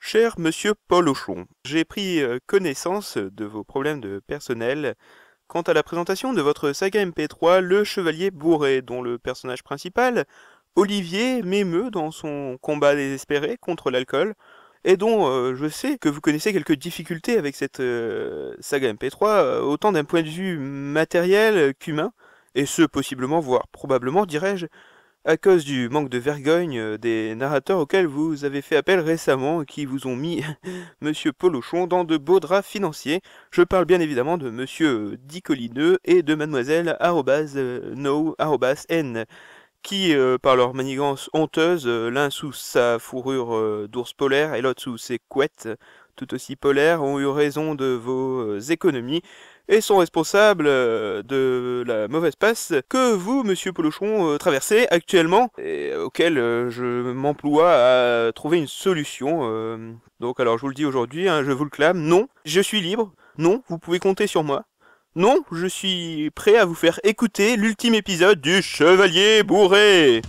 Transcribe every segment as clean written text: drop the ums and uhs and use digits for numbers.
Cher monsieur Paul Auchon, j'ai pris connaissance de vos problèmes de personnel quant à la présentation de votre saga MP3 Le Chevalier Bourré, dont le personnage principal, Olivier, m'émeut dans son combat désespéré contre l'alcool, et dont je sais que vous connaissez quelques difficultés avec cette saga MP3, autant d'un point de vue matériel qu'humain, et ce possiblement, voire probablement, dirais-je, à cause du manque de vergogne des narrateurs auxquels vous avez fait appel récemment, qui vous ont mis Monsieur Paul Auchon dans de beaux draps financiers. Je parle bien évidemment de Monsieur Dicolineux et de Mademoiselle @no_n, qui, par leur manigance honteuse, l'un sous sa fourrure d'ours polaire et l'autre sous ses couettes, tout aussi polaires, ont eu raison de vos économies, et sont responsables de la mauvaise passe que vous, monsieur Polochon, traversez actuellement, et auquel je m'emploie à trouver une solution. Donc alors je vous le dis aujourd'hui, hein, je vous le clame, non, je suis libre, non, vous pouvez compter sur moi. Non, je suis prêt à vous faire écouter l'ultime épisode du Chevalier Bourré.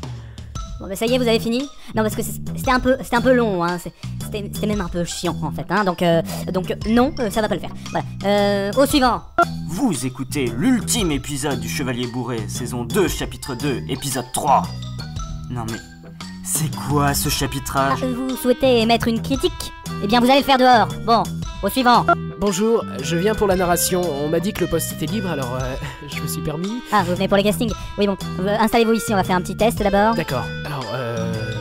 Bon bah ça y est, vous avez fini? Non, parce que c'était un peu long, hein. C'était même un peu chiant en fait, hein. Donc non, ça va pas le faire. Voilà. Au suivant. Vous écoutez l'ultime épisode du Chevalier Bourré, saison 2, chapitre 2, épisode 3. Non mais, c'est quoi ce chapitrage? Vous souhaitez émettre une critique? Eh bien vous allez le faire dehors. Bon, au suivant. Bonjour, je viens pour la narration. On m'a dit que le poste était libre, alors je me suis permis. Ah, vous venez pour les castings? Oui bon, installez-vous ici, on va faire un petit test d'abord. D'accord, alors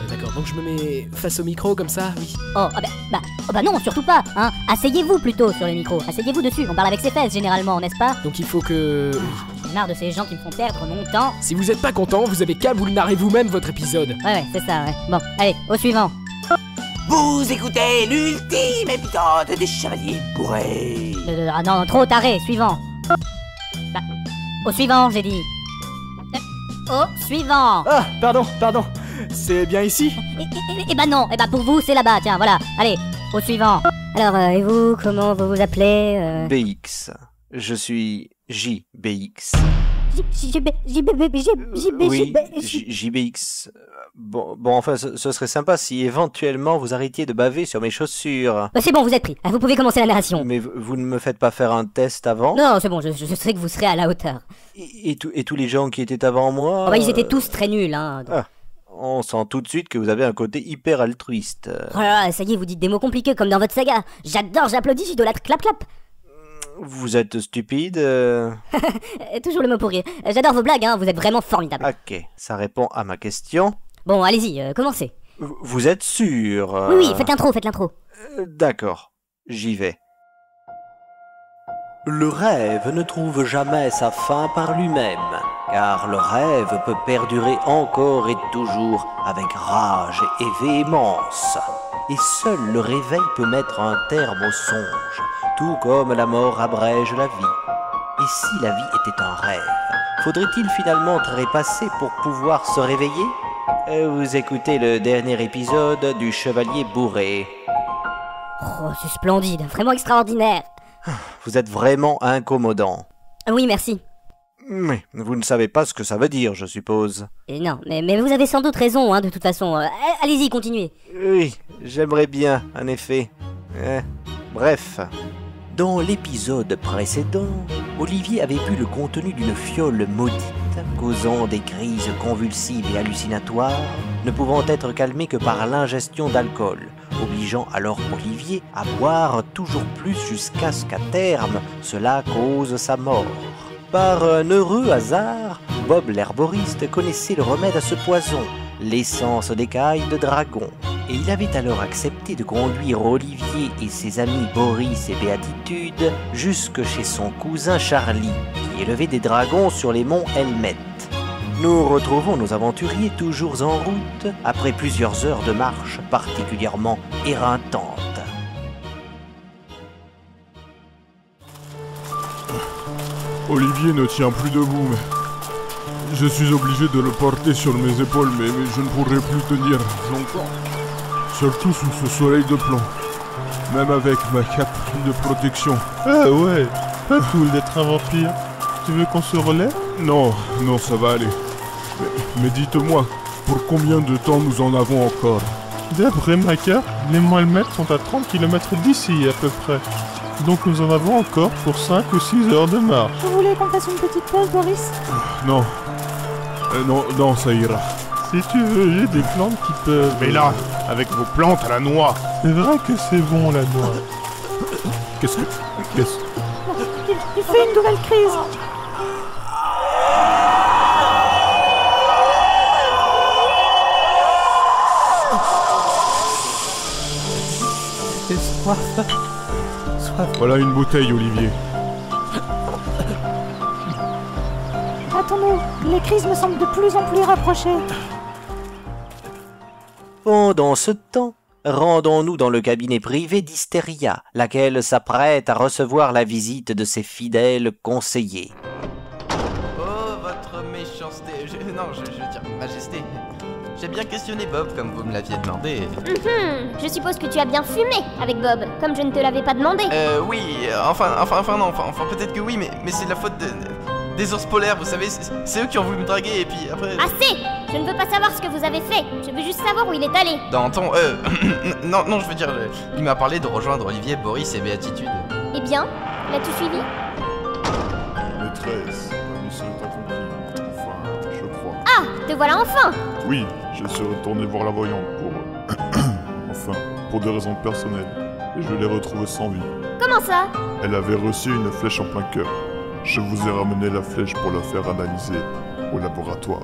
d'accord, donc je me mets face au micro comme ça, oui. Oh bah non, surtout pas, hein. Asseyez-vous plutôt sur le micro, asseyez-vous dessus, on parle avec ses fesses généralement, n'est-ce pas? Donc il faut que... J'en ai marre de ces gens qui me font perdre mon temps. Si vous êtes pas content, vous avez qu'à vous le narrer vous-même votre épisode. Ouais, c'est ça, ouais. Bon, allez, au suivant. Vous écoutez l'ultime épisode des Chevaliers Bourrés. Ah non, trop taré, suivant. Bah, au suivant, j'ai dit. Au suivant. Ah, pardon, c'est bien ici? Eh bah non, pour vous c'est là-bas, tiens, voilà. Allez, au suivant. Alors, et vous, comment vous vous appelez BX. Je suis JBX. Oui, JBX. Bon, enfin, ce serait sympa si éventuellement vous arrêtiez de baver sur mes chaussures. Bah c'est bon, vous êtes pris. Vous pouvez commencer la narration. Mais vous ne me faites pas faire un test avant? Non, c'est bon, je sais que vous serez à la hauteur. Et tous les gens qui étaient avant moi... Oh bah ils étaient tous très nuls, hein. Ah, on sent tout de suite que vous avez un côté hyper altruiste. Oh là là, ça y est, vous dites des mots compliqués comme dans votre saga. J'adore, j'applaudis, j'idolâtre, clap clap. Vous êtes stupide Toujours le mot pour rire. J'adore vos blagues, hein, vous êtes vraiment formidable. Ok, ça répond à ma question. Bon, allez-y, commencez. Vous êtes sûr Oui, faites l'intro. D'accord, j'y vais. Le rêve ne trouve jamais sa fin par lui-même, car le rêve peut perdurer encore et toujours avec rage et véhémence. Et seul le réveil peut mettre un terme au songe, tout comme la mort abrège la vie. Et si la vie était un rêve, faudrait-il finalement trépasser pour pouvoir se réveiller? Vous écoutez le dernier épisode du Chevalier Bourré. Oh, c'est splendide, vraiment extraordinaire. Vous êtes vraiment incommodant. Oui, merci. Mais vous ne savez pas ce que ça veut dire, je suppose. Non, mais vous avez sans doute raison, hein, de toute façon. Allez-y, continuez. Oui, j'aimerais bien, en effet. Bref. Dans l'épisode précédent, Olivier avait bu le contenu d'une fiole maudite, causant des crises convulsives et hallucinatoires, ne pouvant être calmées que par l'ingestion d'alcool, obligeant alors Olivier à boire toujours plus jusqu'à ce qu'à terme, cela cause sa mort. Par un heureux hasard, Bob l'herboriste connaissait le remède à ce poison, l'essence d'écaille de dragon. Et il avait alors accepté de conduire Olivier et ses amis Boris et Béatitude jusque chez son cousin Charlie, qui élevait des dragons sur les monts Helmet. Nous retrouvons nos aventuriers toujours en route, après plusieurs heures de marche particulièrement éreintantes. Olivier ne tient plus debout, mais... Je suis obligé de le porter sur mes épaules, mais je ne pourrai plus tenir longtemps. Surtout sous ce soleil de plomb. Même avec ma cape de protection. Ah ouais, pas cool d'être un vampire. Tu veux qu'on se relève? Non, ça va aller. Mais dites-moi, pour combien de temps nous en avons encore? D'après ma carte, les moellmettes sont à 30 km d'ici à peu près. Donc nous en avons encore pour 5 ou 6 heures de marche. Vous voulez qu'on fasse une petite pause, Boris? Non. Non, ça ira. Si tu veux, j'ai des plantes qui peuvent... Mais là, avec vos plantes à la noix. C'est vrai que c'est bon la noix. Qu'est-ce que... Il fait une nouvelle crise. J'ai soif. Voilà une bouteille, Olivier. Attends-nous, les crises me semblent de plus en plus rapprochées. Pendant ce temps, rendons-nous dans le cabinet privé d'Hystéria, laquelle s'apprête à recevoir la visite de ses fidèles conseillers. Oh, votre méchanceté. Non, je veux dire, majesté. J'ai bien questionné Bob comme vous me l'aviez demandé. Je suppose que tu as bien fumé avec Bob, comme je ne te l'avais pas demandé. Oui, enfin peut-être que oui, mais c'est la faute des ours polaires, vous savez, c'est eux qui ont voulu me draguer et puis après... Assez! Je ne veux pas savoir ce que vous avez fait, je veux juste savoir où il est allé. Danton, non, je veux dire, il m'a parlé de rejoindre Olivier, Boris et Béatitude. Eh bien, l'as-tu suivi? Maîtresse, la mission est accomplie. Enfin, je crois. Ah, te voilà enfin! Oui, je suis retourné voir la voyante pour... enfin, pour des raisons personnelles. Et je l'ai retrouvée sans vie. Comment ça? Elle avait reçu une flèche en plein cœur. Je vous ai ramené la flèche pour la faire analyser au laboratoire.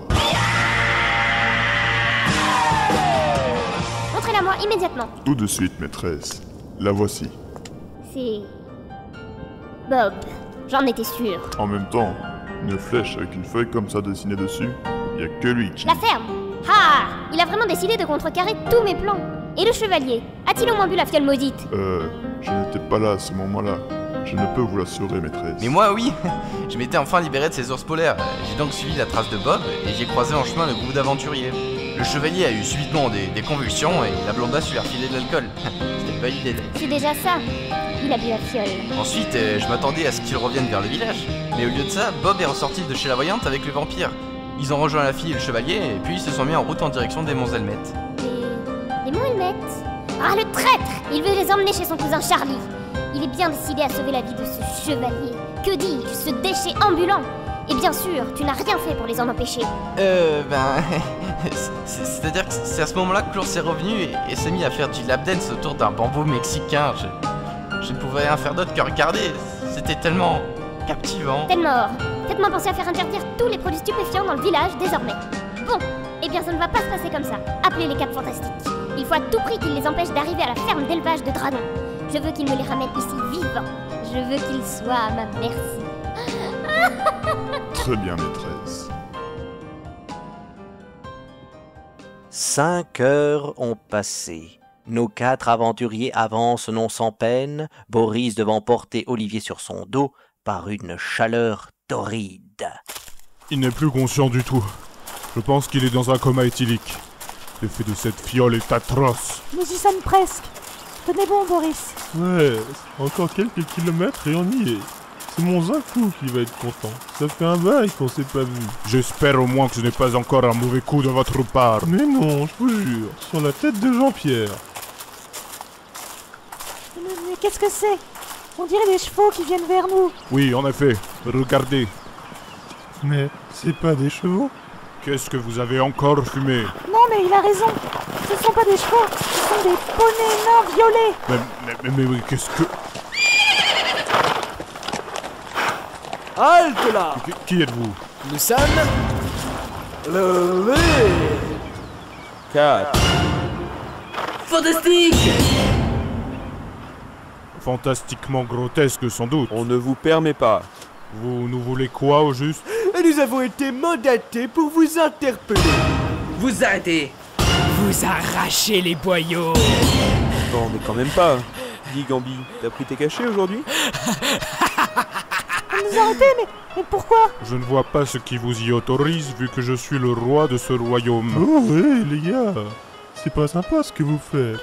Montrez-la-moi immédiatement. Tout de suite, maîtresse. La voici. C'est... Bob. J'en étais sûre. En même temps, une flèche avec une feuille comme ça dessinée dessus, y a que lui qui... La ferme! Ah! Il a vraiment décidé de contrecarrer tous mes plans. Et le chevalier? A-t-il au moins bu la fiole maudite? Je n'étais pas là à ce moment-là. Je ne peux vous l'assurer, maîtresse. Mais moi, oui. Je m'étais enfin libéré de ces ours polaires. J'ai donc suivi la trace de Bob et j'ai croisé en chemin le groupe d'aventuriers. Le chevalier a eu subitement des convulsions et la blondasse lui a refilé de l'alcool. C'était pas l'idée. C'est déjà ça. Il a bu la fiole. Ensuite, je m'attendais à ce qu'il revienne vers le village. Mais au lieu de ça, Bob est ressorti de chez la voyante avec le vampire. Ils ont rejoint la fille et le chevalier et puis ils se sont mis en route en direction des Monts-Helmet. Les Monts-Helmet? Ah, le traître! Il veut les emmener chez son cousin Charlie. Il est bien décidé à sauver la vie de ce chevalier. Que dis-je, ce déchet ambulant? Et bien sûr, tu n'as rien fait pour les en empêcher. C'est-à-dire que c'est à ce moment-là que Claude s'est revenu et s'est mis à faire du lap dance autour d'un bambou mexicain. Je ne pouvais rien faire d'autre que regarder. C'était tellement captivant. Tellement. Faites-moi penser à faire interdire tous les produits stupéfiants dans le village désormais. Bon, eh bien ça ne va pas se passer comme ça. Appelez les 4 fantastiques. Il faut à tout prix qu'ils les empêchent d'arriver à la ferme d'élevage de dragons. Je veux qu'ils me les ramènent ici vivants. Je veux qu'ils soient à ma merci. Très bien, maîtresse. 5 heures ont passé. Nos 4 aventuriers avancent non sans peine, Boris devant porter Olivier sur son dos par une chaleur torride. Il n'est plus conscient du tout. Je pense qu'il est dans un coma éthylique. L'effet de cette fiole est atroce. Nous y sommes presque. Tenez bon, Boris. Ouais, encore quelques kilomètres et on y est. C'est mon Zinfou qui va être content. Ça fait un bail qu'on s'est pas vu. J'espère au moins que ce n'est pas encore un mauvais coup de votre part. Mais non, je vous jure, sur la tête de Jean-Pierre. Mais qu'est-ce que c'est? On dirait des chevaux qui viennent vers nous. Oui, en effet. Regardez. Mais c'est pas des chevaux? Qu'est-ce que vous avez encore fumé? Non, mais il a raison. Ce sont pas des chevaux, ce sont des poneys nains violets. Mais oui, qu'est-ce que... Halte là! Qui êtes-vous? Nous sommes... le 4. Fantastique! Fantastiquement grotesque, sans doute. On ne vous permet pas. Vous nous voulez quoi, au juste? Nous avons été mandatés pour vous interpeller. Vous arrêtez. Vous arrachez les boyaux. Bon, mais quand même pas. Dis Gambi, t'as pris tes cachets aujourd'hui? Vous nous arrêtez, mais pourquoi? Je ne vois pas ce qui vous y autorise, vu que je suis le roi de ce royaume. Oh ouais, les gars, c'est pas sympa ce que vous faites.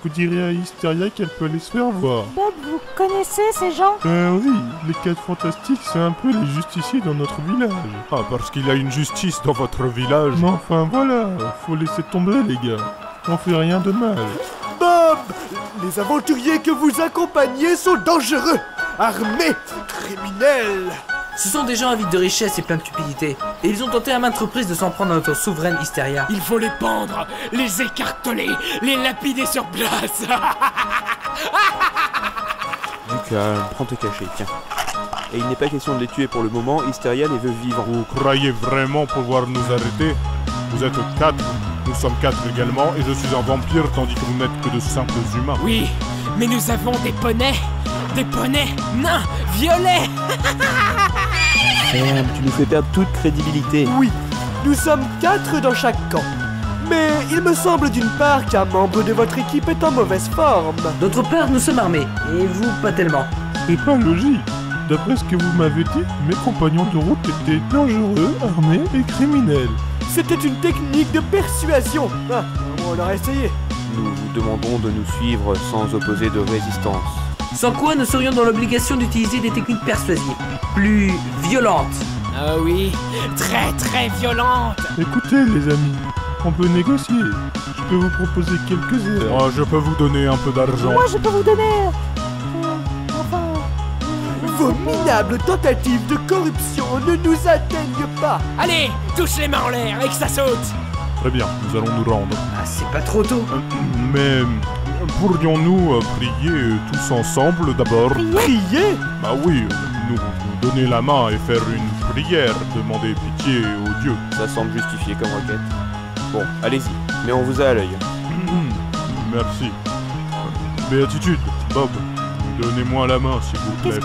Vous direz à Hystéria qu'elle peut aller se faire voir. Bob, vous connaissez ces gens? Oui, les 4 fantastiques, c'est un peu les justiciers dans notre village. Ah, parce qu'il y a une justice dans votre village. Mais enfin voilà, faut laisser tomber les gars. on fait rien de mal. Bob! Les aventuriers que vous accompagnez sont dangereux, armés, criminels. Ce sont des gens avides de richesse et pleins de cupidité. Et ils ont tenté à maintes reprises de s'en prendre à notre souveraine Hystéria. Il faut les pendre, les écarteler, les lapider sur place. Du calme, prends tes cachets, tiens. Et il n'est pas question de les tuer pour le moment, Hystéria les veut vivants. Vous croyez vraiment pouvoir nous arrêter? Vous êtes 4, nous sommes 4 également, et je suis un vampire tandis que vous n'êtes que de simples humains. Oui, mais nous avons des poneys nains, violets. Ferme, tu nous fais perdre toute crédibilité. Oui, nous sommes 4 dans chaque camp. Mais il me semble d'une part qu'un membre de votre équipe est en mauvaise forme. D'autre part, nous sommes armés, et vous, pas tellement. C'est pas logique. D'après ce que vous m'avez dit, mes compagnons de route étaient dangereux, armés et criminels. C'était une technique de persuasion. Ah, on l'aurait essayé. Nous vous demandons de nous suivre sans opposer de résistance. Sans quoi, nous serions dans l'obligation d'utiliser des techniques persuasives, plus violentes. Ah oui, très violentes. Écoutez les amis, on peut négocier. Je peux vous proposer quelques heures. Moi, je peux vous donner un peu d'argent. Moi, je peux vous donner... Vos minables tentatives de corruption ne nous atteignent pas. Allez, touche les mains en l'air et que ça saute. Très bien, nous allons nous rendre. Ah, c'est pas trop tôt. Mais pourrions-nous prier tous ensemble d'abord? Prier? Bah oui, nous donner la main et faire une prière, demander pitié aux dieux. Ça semble justifié comme requête. Bon, allez-y, mais on vous a à l'œil. Merci. Béatitude, Bob, donnez-moi la main s'il vous plaît.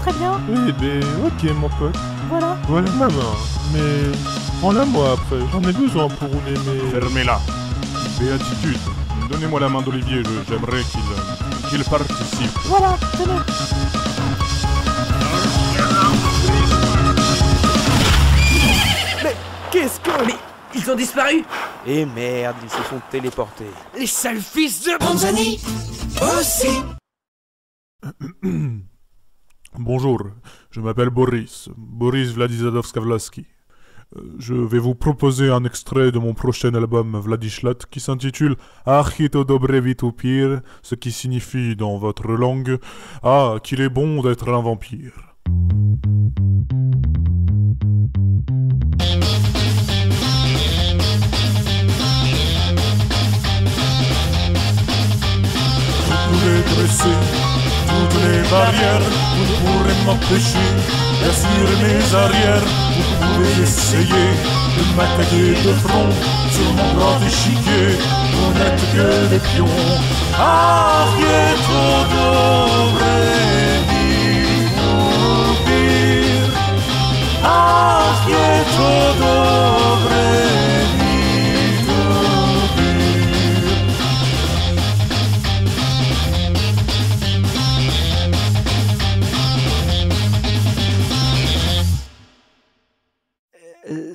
Très bien. Eh ben, ok mon pote. Voilà. Voilà ma main. Mais rends-la-moi après, j'en ai besoin pour rouler mes... Fermez-la. Béatitude, donnez-moi la main d'Olivier, j'aimerais qu'il participe. Voilà, tenez. Mais qu'est-ce que... Mais ils ont disparu. Et merde, ils se sont téléportés. Les sales fils de Bonzani aussi. Bonjour, je m'appelle Boris Wladisadov-Skavlaski. Je vais vous proposer un extrait de mon prochain album Vladishlat qui s'intitule Archi to dobre vitupir, ce qui signifie dans votre langue Ah, qu'il est bon d'être un vampire. Vous pouvez dresser toutes les barrières, vous ne pourrez m'empêcher d'assurer mes arrières. Vous pouvez essayer de m'attaquer de front sur mon grand échiquier. Vous n'êtes que des pions. Arrieto dobre vitupir. Arrieto dobre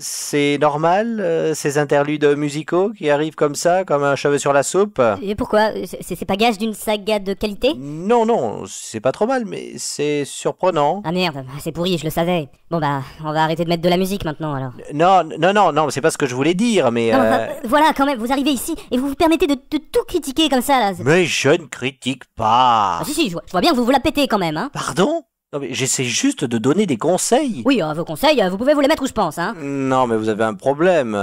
C'est normal, ces interludes musicaux qui arrivent comme ça, comme un cheveu sur la soupe? Et pourquoi? C'est pas gage d'une saga de qualité? Non, c'est pas trop mal, mais c'est surprenant. Ah merde, c'est pourri, je le savais. Bon bah, on va arrêter de mettre de la musique maintenant alors. Non, c'est pas ce que je voulais dire, mais... Non, voilà, quand même, vous arrivez ici et vous vous permettez de tout critiquer comme ça là. Mais je ne critique pas. Ah si, je vois bien que vous la pétez quand même, hein. Pardon? Non mais j'essaie juste de donner des conseils. Oui, vos conseils, vous pouvez vous les mettre où je pense, hein. Non mais vous avez un problème.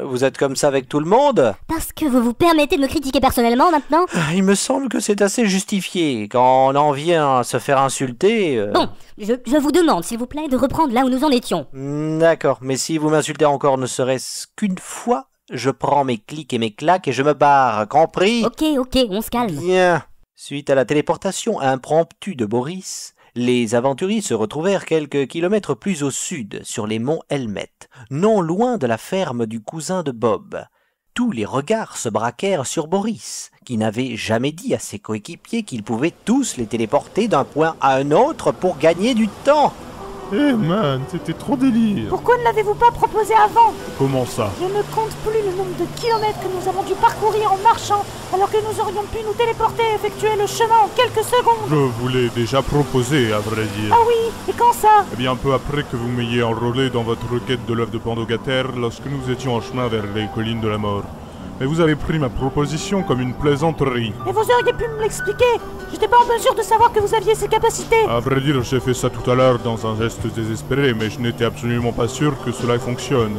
Vous êtes comme ça avec tout le monde? Parce que vous vous permettez de me critiquer personnellement maintenant? Il me semble que c'est assez justifié. Quand on en vient à se faire insulter... Bon, je vous demande s'il vous plaît de reprendre là où nous en étions. D'accord, mais si vous m'insultez encore ne serait-ce qu'une fois, je prends mes clics et mes claques et je me barre, compris? Ok, on se calme. Bien. Suite à la téléportation impromptue de Boris... Les aventuriers se retrouvèrent quelques kilomètres plus au sud, sur les monts Helmet, non loin de la ferme du cousin de Bob. Tous les regards se braquèrent sur Boris, qui n'avait jamais dit à ses coéquipiers qu'ils pouvaient tous les téléporter d'un point à un autre pour gagner du temps. Eh man, c'était trop délire. Pourquoi ne l'avez-vous pas proposé avant? Comment ça? Je ne compte plus le nombre de kilomètres que nous avons dû parcourir en marchant, alors que nous aurions pu nous téléporter et effectuer le chemin en quelques secondes. Je vous l'ai déjà proposé, à vrai dire. Ah oui, et quand ça? Eh bien, peu après que vous m'ayez enrôlé dans votre requête de l'œuf de Pandogater, lorsque nous étions en chemin vers les collines de la mort. Mais vous avez pris ma proposition comme une plaisanterie. Et vous auriez pu me l'expliquer. J'étais pas en mesure de savoir que vous aviez ces capacités. À vrai dire, j'ai fait ça tout à l'heure dans un geste désespéré, mais je n'étais absolument pas sûr que cela fonctionne.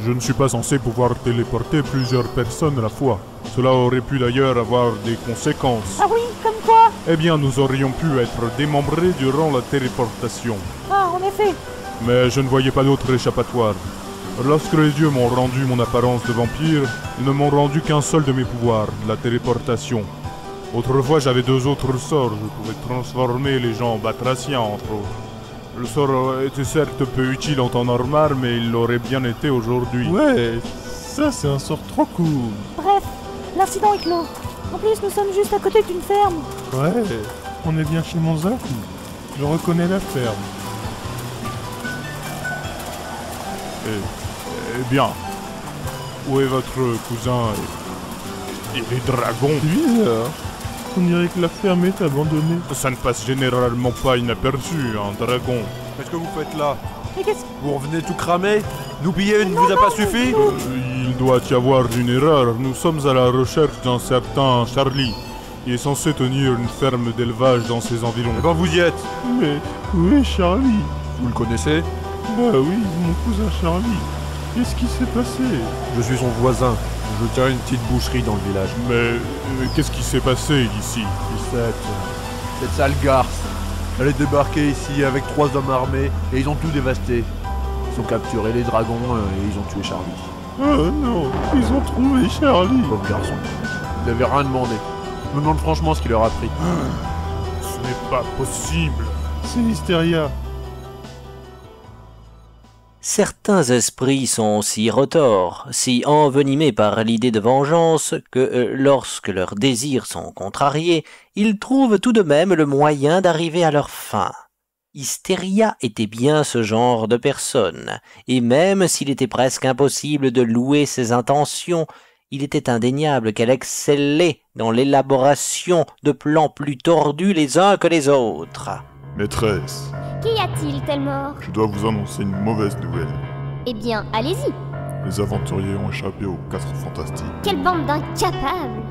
Je ne suis pas censé pouvoir téléporter plusieurs personnes à la fois. Cela aurait pu d'ailleurs avoir des conséquences. Ah oui, comme quoi? Eh bien, nous aurions pu être démembrés durant la téléportation. Ah, en effet. Mais je ne voyais pas d'autre échappatoire. Lorsque les dieux m'ont rendu mon apparence de vampire, ils ne m'ont rendu qu'un seul de mes pouvoirs, la téléportation. Autrefois, j'avais 2 autres sorts. Je pouvais transformer les gens en batraciens, entre autres. Le sort était certes peu utile en temps normal, mais il l'aurait bien été aujourd'hui. Ouais, ça c'est un sort trop cool. Bref, l'incident est clos. En plus, nous sommes juste à côté d'une ferme. Ouais, on est bien chez Monzaku. Je reconnais la ferme. Eh bien, où est votre cousin et les dragons? C'est bizarre. On dirait que la ferme est abandonnée. Ça ne passe généralement pas inaperçu, un dragon. Qu'est-ce que vous faites là? Mais qu'est-ce... Vous revenez tout cramer? Nous piller ne vous a pas suffi? Il doit y avoir une erreur. Nous sommes à la recherche d'un certain Charlie. Il est censé tenir une ferme d'élevage dans ces environs. Et quand vous y êtes? Mais où est Charlie? Vous le connaissez? Bah oui, mon cousin Charlie. Qu'est-ce qui s'est passé? Je suis son voisin. Je tiens une petite boucherie dans le village. Mais qu'est-ce qui s'est passé ici? Cette sale garce. Elle est débarquée ici avec 3 hommes armés et ils ont tout dévasté. Ils ont capturé les dragons et ils ont tué Charlie. Oh non, ils ont trouvé Charlie. Pauvre garçon. Ils n'avaient rien demandé. Je me demande franchement ce qu'il leur a pris. Ce n'est pas possible. C'est Mysteria. Certains esprits sont si retors, si envenimés par l'idée de vengeance, que lorsque leurs désirs sont contrariés, ils trouvent tout de même le moyen d'arriver à leur fin. Hysteria était bien ce genre de personne, et même s'il était presque impossible de louer ses intentions, il était indéniable qu'elle excellait dans l'élaboration de plans plus tordus les uns que les autres. Maîtresse, Qu'y a-t-il, Telmore? je dois vous annoncer une mauvaise nouvelle. Eh bien, allez-y. Les aventuriers ont échappé aux 4 fantastiques. Quelle bande d'incapables!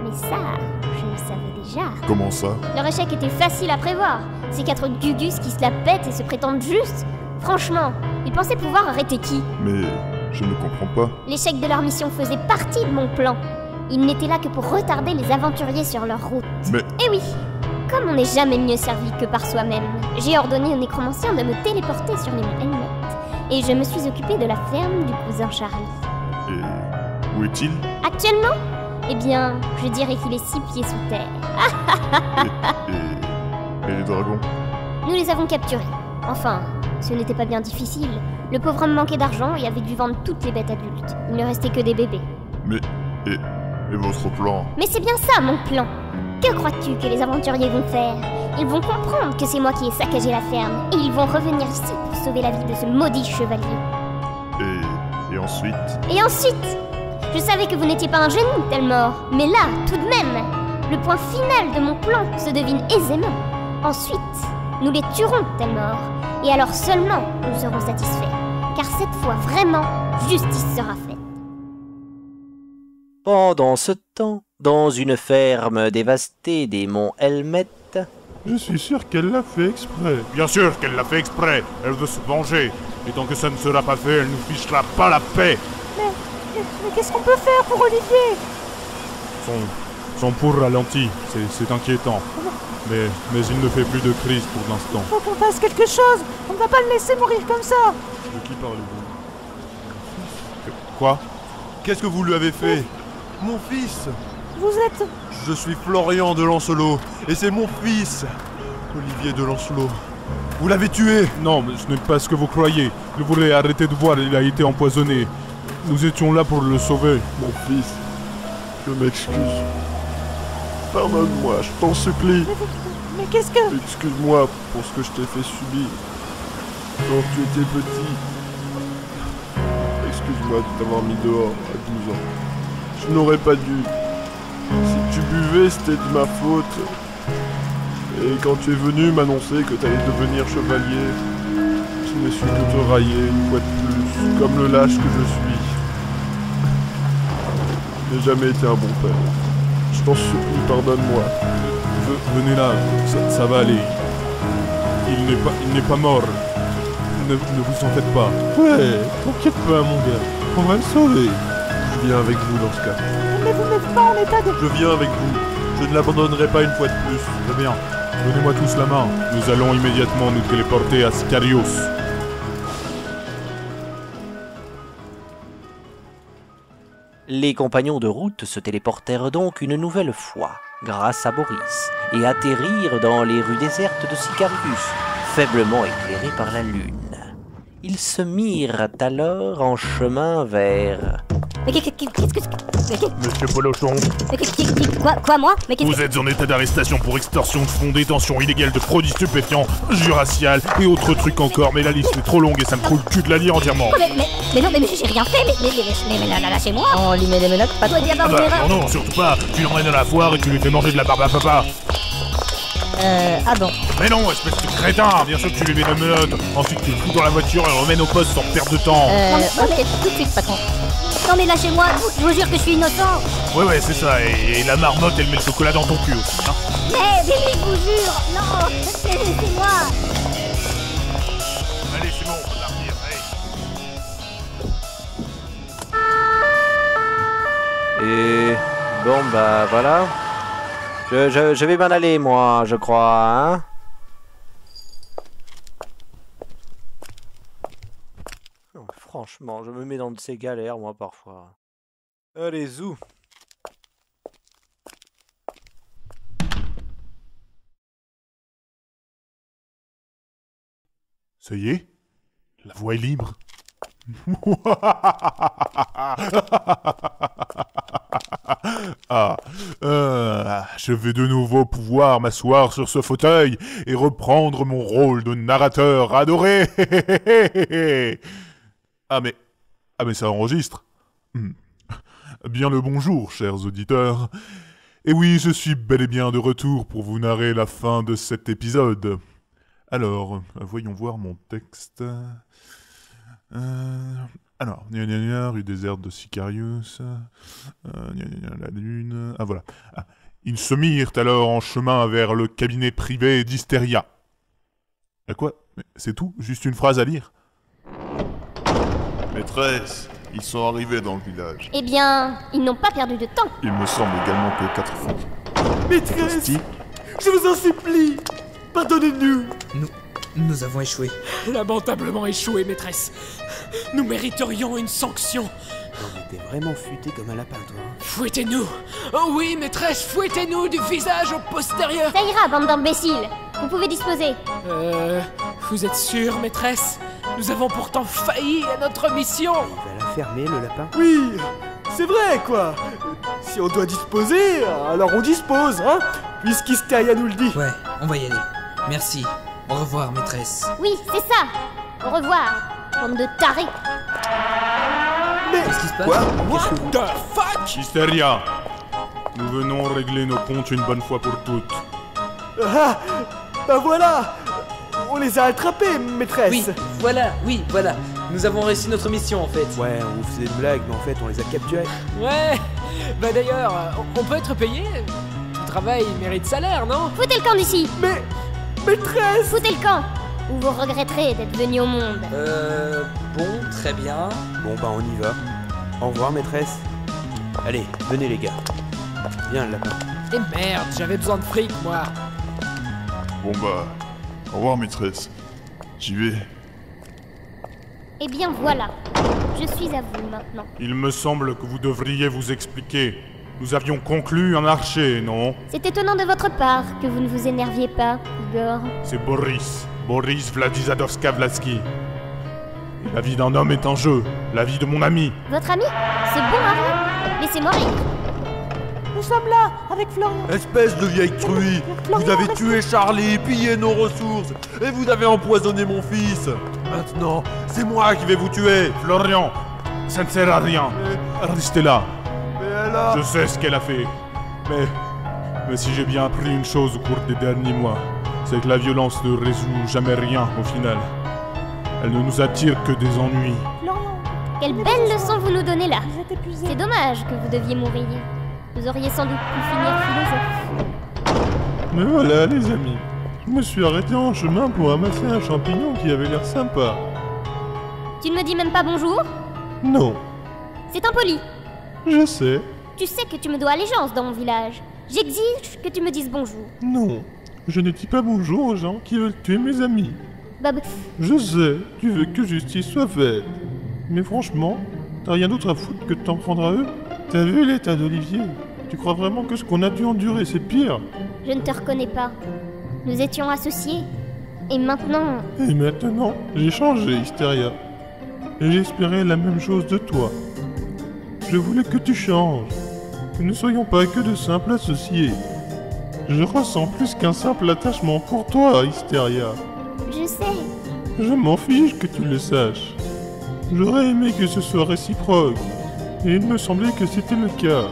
Mais ça, je le savais déjà. Comment ça? Leur échec était facile à prévoir. Ces 4 gugus qui se la pètent et se prétendent justes. Franchement, ils pensaient pouvoir arrêter qui? Mais je ne comprends pas. L'échec de leur mission faisait partie de mon plan. Ils n'étaient là que pour retarder les aventuriers sur leur route. Mais... Eh oui! Comme on n'est jamais mieux servi que par soi-même, j'ai ordonné aux nécromanciens de me téléporter sur les monts Helmet. Et je me suis occupée de la ferme du cousin Charlie. Et où est-il? Actuellement? Eh bien, je dirais qu'il est 6 pieds sous terre. Et les dragons? Nous les avons capturés. Enfin, ce n'était pas bien difficile. Le pauvre homme manquait d'argent et avait dû vendre toutes les bêtes adultes. Il ne restait que des bébés. Mais... Et votre plan? Mais c'est bien ça, mon plan. Que crois-tu que les aventuriers vont faire? Ils vont comprendre que c'est moi qui ai saccagé la ferme, et ils vont revenir ici pour sauver la vie de ce maudit chevalier. Et ensuite? Et ensuite? Je savais que vous n'étiez pas un génie, Telmore, mais là, tout de même, le point final de mon plan se devine aisément. Ensuite, nous les tuerons, Telmore, et alors seulement nous serons satisfaits, car cette fois, vraiment, justice sera faite. Pendant ce temps, dans une ferme dévastée des monts Helmet... Je suis sûr qu'elle l'a fait exprès. Bien sûr qu'elle l'a fait exprès. Elle veut se venger. Et tant que ça ne sera pas fait, elle nous fichera pas la paix. Mais qu'est-ce qu'on peut faire pour Olivier? Son pouls ralentit. C'est inquiétant. Mais il ne fait plus de crise pour l'instant. Faut qu'on fasse quelque chose. On ne va pas le laisser mourir comme ça. De qui parlez-vous? Quoi? Qu'est-ce que vous lui avez fait? Mon fils! Vous êtes... Je suis Florian de Lancelot, et c'est mon fils, Olivier de Lancelot. Vous l'avez tué! Non, mais ce n'est pas ce que vous croyez. Vous voulez arrêter de voir, il a été empoisonné. Nous étions là pour le sauver. Mon fils, je m'excuse. Pardonne-moi, je t'en supplie. Mais qu'est-ce que... Excuse-moi pour ce que je t'ai fait subir quand tu étais petit. Excuse-moi de t'avoir mis dehors à 12 ans. Je n'aurais pas dû. Si tu buvais, c'était de ma faute. Et quand tu es venu m'annoncer que tu allais devenir chevalier, je n'ai su que te railler une fois de plus, comme le lâche que je suis. n'ai jamais été un bon père. Je t'en supplie, pardonne-moi. Venez là, ça va aller. Il n'est pas mort. Ne vous en faites pas. Ouais, t'inquiète pas mon gars, on va le sauver. Je viens avec vous dans ce cas. Mais vous n'êtes pas en état de... Je viens avec vous. Je ne l'abandonnerai pas une fois de plus. Très bien. Donnez-moi tous la main. Nous allons immédiatement nous téléporter à Scarios. Les compagnons de route se téléportèrent donc une nouvelle fois, grâce à Boris, et atterrirent dans les rues désertes de Sicarius, faiblement éclairées par la lune. Ils se mirent alors en chemin vers... Mais qu'est-ce que... Monsieur Polochon, Quoi, moi? Mais qu'est-ce vous êtes en état d'arrestation pour extorsion de fonds, détention illégale de produits stupéfiants, jurassial et autres trucs encore, mais la liste est trop longue et ça me trouve le cul de la lire entièrement. Mais non, mais j'ai rien fait, mais lâchez-moi. On lui met des menottes, pas toi d'y avoir une erreur. Non, surtout pas. Tu l'emmènes à la foire et tu lui fais manger de la barbe à papa. Ah bon. Mais non, espèce de crétin. Bien sûr que tu lui mets la menotte. Ensuite tu le fous dans la voiture et le remènes au poste sans perdre de temps. Ok, tout de suite, patron. Non mais lâchez-moi, je vous jure que je suis innocent. Ouais, c'est ça. Et la marmotte, elle met le chocolat dans ton cul aussi, hein. Mais je vous jure, non, laissez-moi. Allez, c'est bon, on va partir, Et... bon bah voilà. Je vais m'en aller moi, je crois, hein. Oh, franchement, je me mets dans de ces galères moi parfois. Allez, zou. Ça y est, la voie est libre. Je vais de nouveau pouvoir m'asseoir sur ce fauteuil et reprendre mon rôle de narrateur adoré. Ah mais ça enregistre. Bien le bonjour, chers auditeurs. Et oui, je suis bel et bien de retour pour vous narrer la fin de cet épisode. Alors, voyons voir mon texte. Alors, rue déserte de Sicarius, la lune... Ah, voilà. Ils se mirent alors en chemin vers le cabinet privé d'Hystéria. Quoi? C'est tout? Juste une phrase à lire? Maîtresse, ils sont arrivés dans le village. Eh bien, ils n'ont pas perdu de temps. Il me semble également que 4 filles. Maîtresse, je vous en supplie, pardonnez-nous. Nous avons échoué. Lamentablement échoué, maîtresse. Nous mériterions une sanction. Non, mais t'es vraiment futé comme un lapin, toi. Fouettez-nous. Oh oui, maîtresse, fouettez-nous du visage au postérieur. Ça ira, bande d'imbéciles. Vous pouvez disposer. Vous êtes sûre, maîtresse? Nous avons pourtant failli à notre mission. Il va la fermer, le lapin. Oui, c'est vrai, quoi. Si on doit disposer, alors on dispose, hein, puisqu'Hystéria nous le dit. Ouais, on va y aller. Merci. Au revoir, maîtresse. Oui, c'est ça. Au revoir, bande de tarés. Mais qu'est-ce qui se passe? Quoi? What the fuck? Hystéria, nous venons régler nos comptes une bonne fois pour toutes. Ah, bah voilà. On les a attrapés, maîtresse. Oui, voilà. Nous avons réussi notre mission, en fait. Ouais, on vous faisait une blague, mais en fait, on les a capturés. Ouais. Bah d'ailleurs, on peut être payé. Tout travail mérite salaire, non? Foutez le camp d'ici. Mais... maîtresse! Foutez le camp, ou vous regretterez d'être venu au monde. Bon, très bien. Bon, bah on y va. Au revoir, maîtresse. Allez, venez les gars. Viens, le lapin. Et merde, j'avais besoin de fric, moi. Bon bah, au revoir maîtresse. J'y vais. Eh bien voilà, je suis à vous maintenant. Il me semble que vous devriez vous expliquer. Nous avions conclu un archer, non? C'est étonnant de votre part que vous ne vous énerviez pas, Igor. C'est Boris Vladizadovska-Vlaski. Et la vie d'un homme est en jeu, la vie de mon ami. Votre ami? C'est bon, Harry? Laissez-moi rire. Nous sommes là, avec Florian. Espèce de vieille truie! Vous avez tué Charlie, pillé nos ressources, et vous avez empoisonné mon fils! Maintenant, c'est moi qui vais vous tuer! Florian, ça ne sert à rien. Restez là. Mais elle a... Je sais ce qu'elle a fait. Mais si j'ai bien appris une chose au cours des derniers mois, c'est que la violence ne résout jamais rien au final. Elle ne nous attire que des ennuis. Florian, Quelle belle leçon vous nous donnez là. Vous êtes épuisés. C'est dommage que vous deviez mourir. Vous auriez sans doute pu finir philosophe. Mais voilà, les amis. Je me suis arrêté en chemin pour ramasser un champignon qui avait l'air sympa. Tu ne me dis même pas bonjour? Non, C'est impoli. je sais. Tu sais que tu me dois allégeance dans mon village. J'exige que tu me dises bonjour. Non, je ne dis pas bonjour aux gens qui veulent tuer mes amis. Bob, Je sais, tu veux que justice soit faite. Mais franchement, t'as rien d'autre à foutre que de t'en prendre à eux? T'as vu l'état d'Olivier? Tu crois vraiment que ce qu'on a dû endurer, c'est pire? je ne te reconnais pas. Nous étions associés. Et maintenant... Et maintenant, j'ai changé, Hystéria. Et j'espérais la même chose de toi. Je voulais que tu changes. Que nous ne soyons pas que de simples associés. Je ressens plus qu'un simple attachement pour toi, Hystéria. Je sais. Je m'en fiche que tu le saches. J'aurais aimé que ce soit réciproque. Et il me semblait que c'était le cas.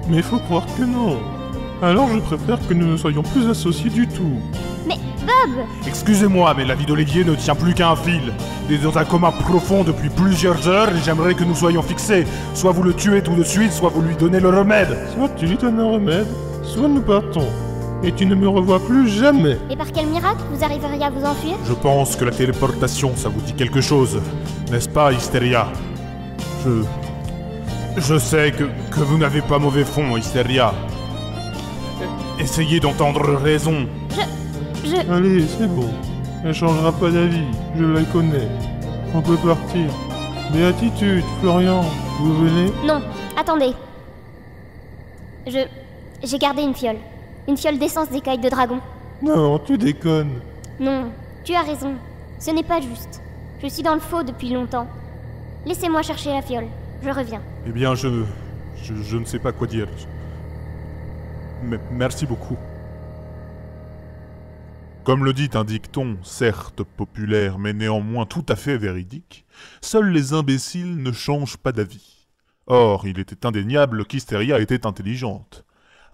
Mais faut croire que non. Alors je préfère que nous ne soyons plus associés du tout. Mais Bob! Excusez-moi, mais la vie d'Olivier ne tient plus qu'à un fil. Il est dans un coma profond depuis plusieurs heures et j'aimerais que nous soyons fixés. Soit vous le tuez tout de suite, soit vous lui donnez le remède. Soit tu lui donnes un remède, soit nous partons. Et tu ne me revois plus jamais. Et par quel miracle vous arriveriez à vous enfuir? Je pense que la téléportation, ça vous dit quelque chose. N'est-ce pas, Hystéria? Je sais que vous n'avez pas mauvais fond, Hystéria. Essayez d'entendre raison. Allez, c'est bon. Elle changera pas d'avis, je la connais. On peut partir. Béatitude, Florian, vous venez? Non, attendez. J'ai gardé une fiole. Une fiole d'essence d'écailles de dragon. Non, tu déconnes. Non, tu as raison. Ce n'est pas juste. Je suis dans le faux depuis longtemps. Laissez-moi chercher la fiole. Je reviens. Eh bien, je ne sais pas quoi dire. Mais merci beaucoup. Comme le dit un dicton, certes populaire, mais néanmoins tout à fait véridique, seuls les imbéciles ne changent pas d'avis. Or, il était indéniable qu'Hystéria était intelligente.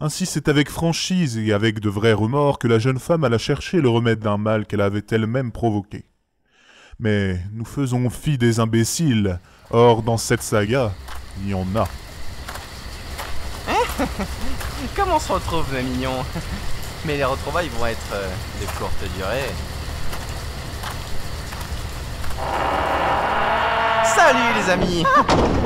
Ainsi c'est avec franchise et avec de vrais remords que la jeune femme alla chercher le remède d'un mal qu'elle avait elle-même provoqué. Mais nous faisons fi des imbéciles, or dans cette saga, il y en a. Comment on se retrouve, mes mignons? Mais les retrouvailles vont être de courte durée. Salut les amis!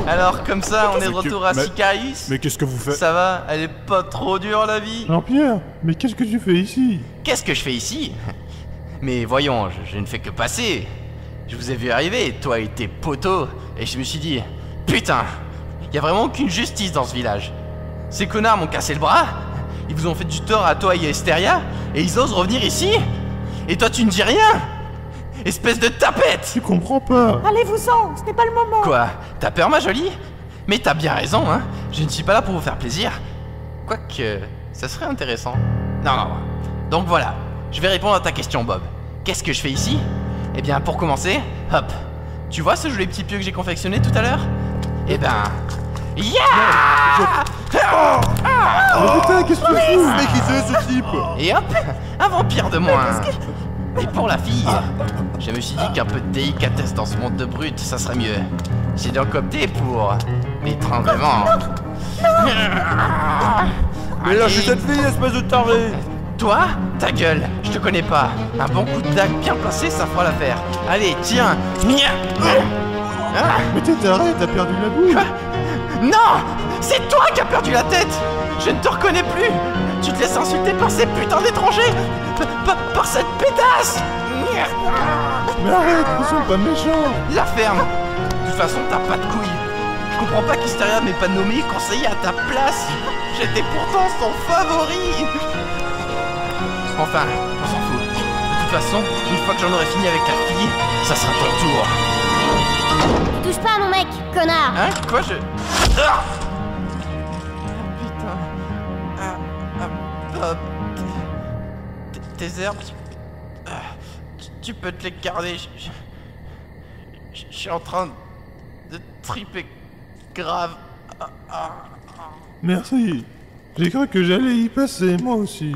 Alors comme ça on est de retour à Sicarius. Mais qu'est-ce que vous faites? Ça va? Elle est pas trop dure la vie? Jean-Pierre, mais qu'est-ce que tu fais ici? Qu'est-ce que je fais ici? Mais voyons, je ne fais que passer. Je vous ai vu arriver, toi et tes potos, et je me suis dit, putain, y a vraiment aucune justice dans ce village. Ces connards m'ont cassé le bras, ils vous ont fait du tort à toi et à Hystéria, et ils osent revenir ici? Et toi tu ne dis rien? Espèce de tapette! Tu comprends pas? Allez-vous-en, ce n'est pas le moment. Quoi? T'as peur ma jolie? Mais t'as bien raison, hein. Je ne suis pas là pour vous faire plaisir. Quoique, ça serait intéressant. Non. Donc voilà, je vais répondre à ta question Bob. Qu'est-ce que je fais ici? Eh bien pour commencer, hop. Tu vois ce joli petit pieu que j'ai confectionné tout à l'heure? Eh ben... Oh putain, qu'est-ce que tu fous? Mais qui c'est ce type? Et hop, un vampire de moins. Et pour la fille, je me suis dit qu'un peu de délicatesse dans ce monde de brutes, ça serait mieux. J'ai donc opté pour l'étranglement. Mais lâchez cette fille, espèce de taré! Toi, ta gueule, je te connais pas. Un bon coup de dague bien placé, ça fera l'affaire. Allez, tiens. Mais t'es taré, t'as perdu la boule. Non, c'est toi qui as perdu la tête. Je ne te reconnais plus. Tu te laisses insulter par ces putains d'étrangers. Par cette pétasse. Mais arrête, ils sont pas méchants. La ferme. De toute façon, t'as pas de couilles. Je comprends pas qu'Hystéria m'ait pas nommé conseiller à ta place. J'étais pourtant son favori. Enfin, on s'en fout. De toute façon, une fois que j'en aurai fini avec la fille, ça sera ton tour. Touche pas à mon mec, connard! Hein? Quoi je... Ah putain... Bob... Tes herbes... Tu peux te les garder, je suis en train de triper grave. Merci. J'ai cru que j'allais y passer, moi aussi.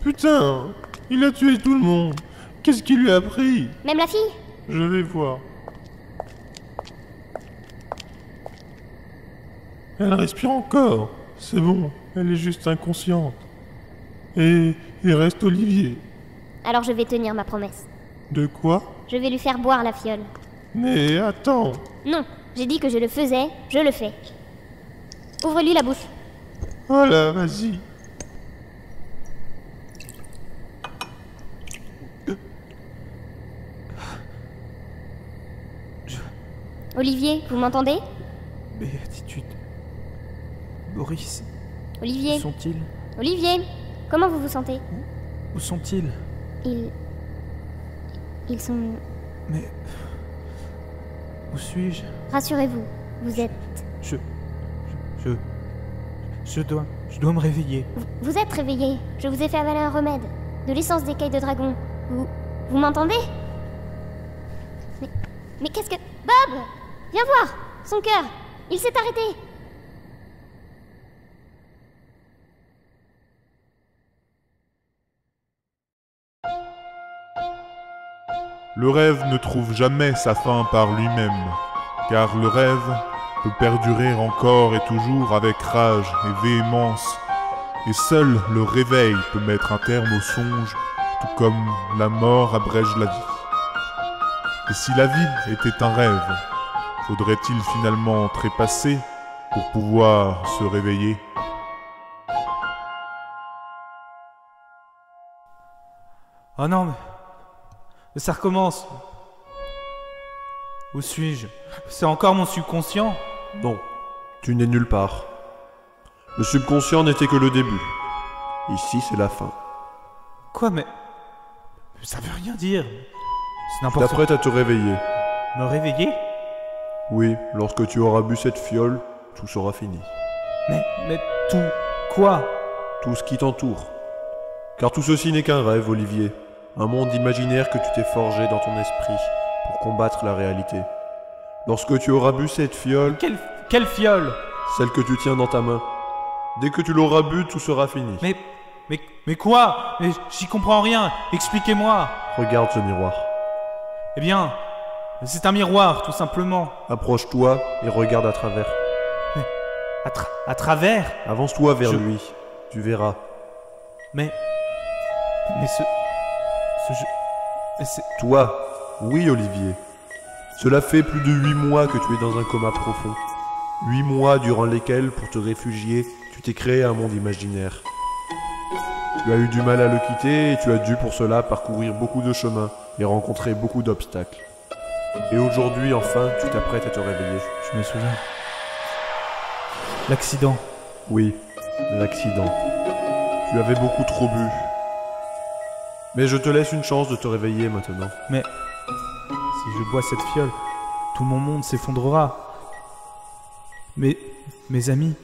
Putain, il a tué tout le monde. Qu'est-ce qu'il lui a pris? Même la fille? Je vais voir. Elle respire encore. C'est bon, elle est juste inconsciente. Et il reste Olivier. Alors je vais tenir ma promesse. De quoi? Je vais lui faire boire la fiole. Mais attends. Non, j'ai dit que je le faisais, je le fais. Ouvre-lui la bouche. Voilà, vas-y. Olivier, vous m'entendez? Béatitude. Boris. Olivier. Où sont-ils? Olivier, comment vous vous sentez? Où sont-ils? Ils sont... Mais... Où suis-je? Rassurez-vous, vous êtes... Je dois me réveiller. Vous êtes réveillé. Je vous ai fait avaler un remède. De l'essence d'écaille de dragon. Vous m'entendez? Mais qu'est-ce que... Bob! Viens voir! Son cœur! Il s'est arrêté! Le rêve ne trouve jamais sa fin par lui-même, car le rêve peut perdurer encore et toujours avec rage et véhémence, et seul le réveil peut mettre un terme au songe, tout comme la mort abrège la vie. Et si la vie était un rêve, faudrait-il finalement trépasser pour pouvoir se réveiller? Oh non, mais ça recommence. Où suis-je? C'est encore mon subconscient? Non, tu n'es nulle part. Le subconscient n'était que le début. Ici, c'est la fin. Quoi, mais... Ça veut rien dire. C'est Tu n'importe quoi. t'apprêtes à te réveiller. Me réveiller? Oui, lorsque tu auras bu cette fiole, tout sera fini. Mais tout... Quoi? Tout ce qui t'entoure. Car tout ceci n'est qu'un rêve, Olivier. Un monde imaginaire que tu t'es forgé dans ton esprit pour combattre la réalité. Lorsque tu auras bu cette fiole... Quelle fiole? Celle que tu tiens dans ta main. Dès que tu l'auras bu, tout sera fini. Mais quoi? Mais j'y comprends rien. Expliquez-moi. Regarde ce miroir. Eh bien, c'est un miroir, tout simplement. Approche-toi et regarde à travers. Mais... À travers? Avance-toi vers lui. Tu verras. Mais c'est... Toi? Oui, Olivier. Cela fait plus de 8 mois que tu es dans un coma profond. 8 mois durant lesquels, pour te réfugier, tu t'es créé un monde imaginaire. Tu as eu du mal à le quitter et tu as dû pour cela parcourir beaucoup de chemins et rencontrer beaucoup d'obstacles. Et aujourd'hui, enfin, tu t'apprêtes à te réveiller. Je me souviens. L'accident. Oui, l'accident. Tu avais beaucoup trop bu. Mais je te laisse une chance de te réveiller maintenant. Mais si je bois cette fiole, tout mon monde s'effondrera. Mais mes amis,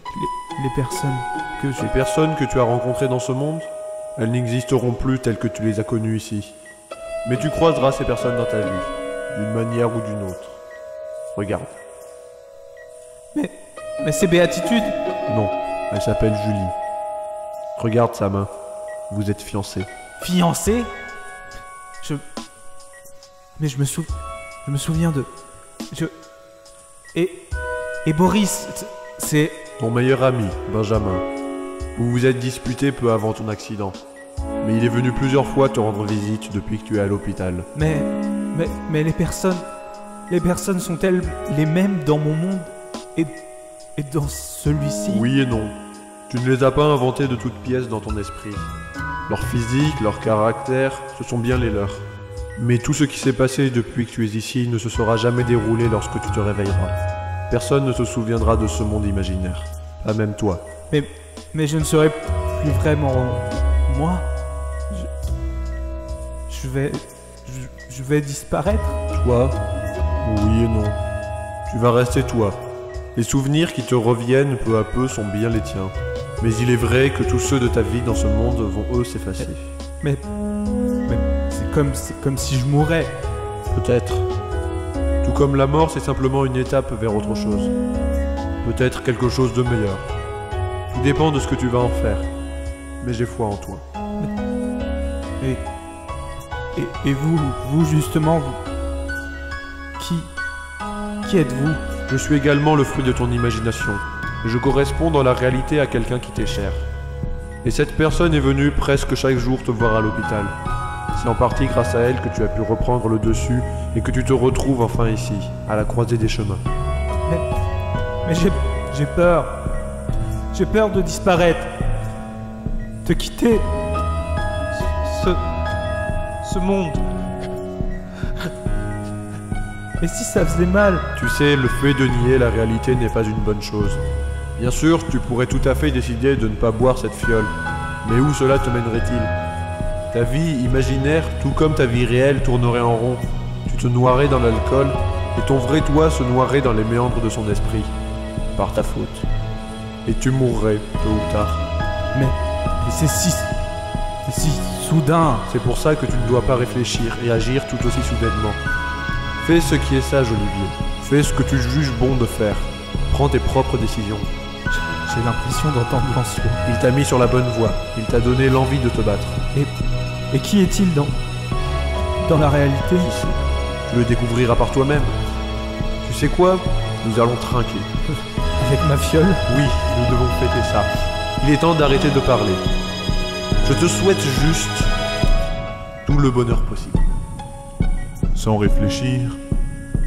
les personnes que Les personnes que tu as rencontrées dans ce monde, elles n'existeront plus telles que tu les as connues ici. Mais tu croiseras ces personnes dans ta vie, d'une manière ou d'une autre. Regarde. Mais c'est Béatitude. Non, elle s'appelle Julie. Regarde sa main. Vous êtes fiancés. Fiancé? Mais je me souviens de... Et Boris, c'est... Ton meilleur ami, Benjamin. Vous vous êtes disputés peu avant ton accident. Mais il est venu plusieurs fois te rendre visite depuis que tu es à l'hôpital. Mais les personnes sont-elles les mêmes dans mon monde et dans celui-ci? Oui et non. Tu ne les as pas inventées de toutes pièces dans ton esprit. Leur physique, leur caractère, ce sont bien les leurs. Mais tout ce qui s'est passé depuis que tu es ici ne se sera jamais déroulé lorsque tu te réveilleras. Personne ne se souviendra de ce monde imaginaire. Pas même toi. Mais je ne serai plus vraiment... moi. Je vais disparaître. Toi? Oui et non. Tu vas rester toi. Les souvenirs qui te reviennent peu à peu sont bien les tiens. Mais il est vrai que tous ceux de ta vie dans ce monde vont eux s'effacer. Mais c'est comme si je mourais. Peut-être. Tout comme la mort, c'est simplement une étape vers autre chose. Peut-être quelque chose de meilleur. Tout dépend de ce que tu vas en faire. Mais j'ai foi en toi. Et vous justement, qui êtes-vous? Je suis également le fruit de ton imagination. je corresponds dans la réalité à quelqu'un qui t'est cher. Et cette personne est venue presque chaque jour te voir à l'hôpital. C'est en partie grâce à elle que tu as pu reprendre le dessus et que tu te retrouves enfin ici, à la croisée des chemins. Mais j'ai peur. J'ai peur de disparaître. De quitter ce monde. Et si ça faisait mal? Tu sais, le fait de nier la réalité n'est pas une bonne chose. Bien sûr, tu pourrais tout à fait décider de ne pas boire cette fiole. Mais où cela te mènerait-il? Ta vie imaginaire, tout comme ta vie réelle, tournerait en rond. Tu te noierais dans l'alcool, et ton vrai toi se noierait dans les méandres de son esprit. Par ta faute. Et tu mourrais, tôt ou tard. Mais c'est si soudain. C'est pour ça que tu ne dois pas réfléchir et agir tout aussi soudainement. Fais ce qui est sage, Olivier. Fais ce que tu juges bon de faire. Prends tes propres décisions. J'ai l'impression d'entendre Lancelot. Il t'a mis sur la bonne voie. Il t'a donné l'envie de te battre. Et qui est-il dans la réalité? Tu le découvriras par toi-même. Tu sais quoi? Nous allons trinquer. Avec ma fiole? Oui, nous devons fêter ça. Il est temps d'arrêter de parler. Je te souhaite juste tout le bonheur possible. Sans réfléchir,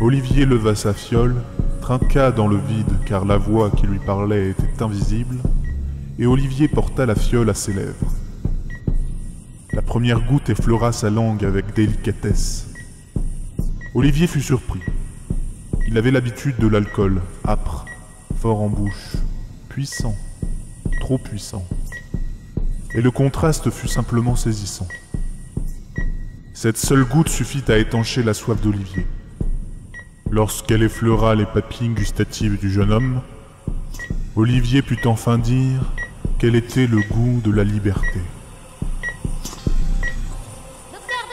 Olivier leva sa fiole, trinqua dans le vide car la voix qui lui parlait était invisible, et Olivier porta la fiole à ses lèvres. La première goutte effleura sa langue avec délicatesse. Olivier fut surpris. Il avait l'habitude de l'alcool, âpre, fort en bouche, puissant, trop puissant. Et le contraste fut simplement saisissant. Cette seule goutte suffit à étancher la soif d'Olivier. Lorsqu'elle effleura les papilles gustatives du jeune homme, Olivier put enfin dire quel était le goût de la liberté. Docteur,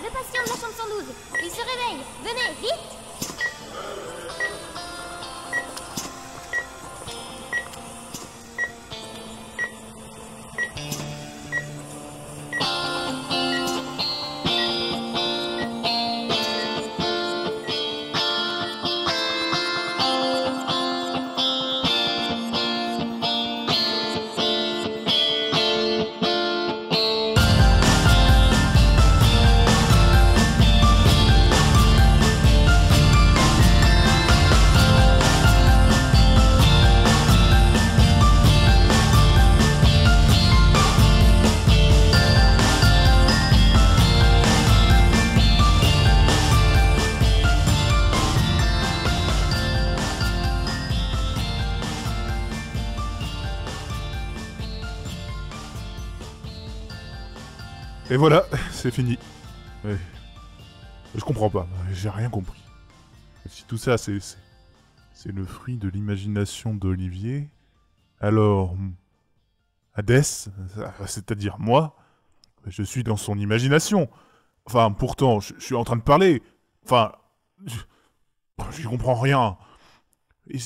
le patient de la chambre 112, il se réveille, venez, vite! Et voilà, c'est fini. Ouais. Je comprends pas, j'ai rien compris. Si tout ça, c'est le fruit de l'imagination d'Olivier, alors Hadès, c'est-à-dire moi, je suis dans son imagination. Enfin, pourtant, je suis en train de parler. Enfin, je comprends rien. Et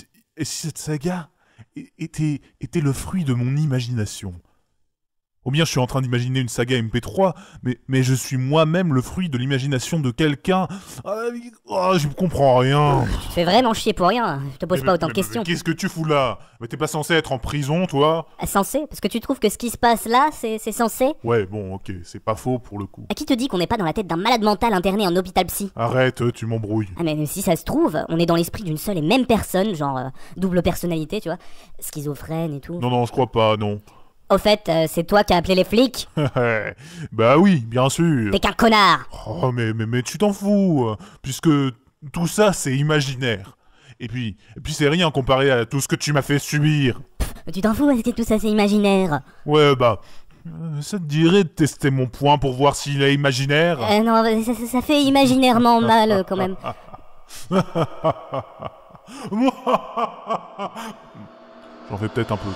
si cette saga était le fruit de mon imagination? Ou bien je suis en train d'imaginer une saga MP3, mais je suis moi-même le fruit de l'imagination de quelqu'un. Je comprends rien. Tu te fais vraiment chier pour rien, je te pose pas autant de questions. Qu'est-ce que tu fous là? Mais t'es pas censé être en prison, toi? Censé? Parce que tu trouves que ce qui se passe là, c'est censé? Ouais, bon, ok, c'est pas faux pour le coup. À qui te dit qu'on n'est pas dans la tête d'un malade mental interné en hôpital psy? Arrête, tu m'embrouilles. Ah mais si ça se trouve, on est dans l'esprit d'une seule et même personne, genre double personnalité, tu vois, schizophrène et tout. Non, je crois pas, non. Au fait, c'est toi qui as appelé les flics? Bah oui, bien sûr. T'es qu'un connard. Oh, mais tu t'en fous, puisque tout ça, c'est imaginaire. Et puis c'est rien comparé à tout ce que tu m'as fait subir. Tu t'en fous, est-ce que tout ça, c'est imaginaire? Ouais, bah... ça te dirait de tester mon poing pour voir s'il est imaginaire? Non, ça fait imaginairement mal, quand même. J'en fais peut-être un peu.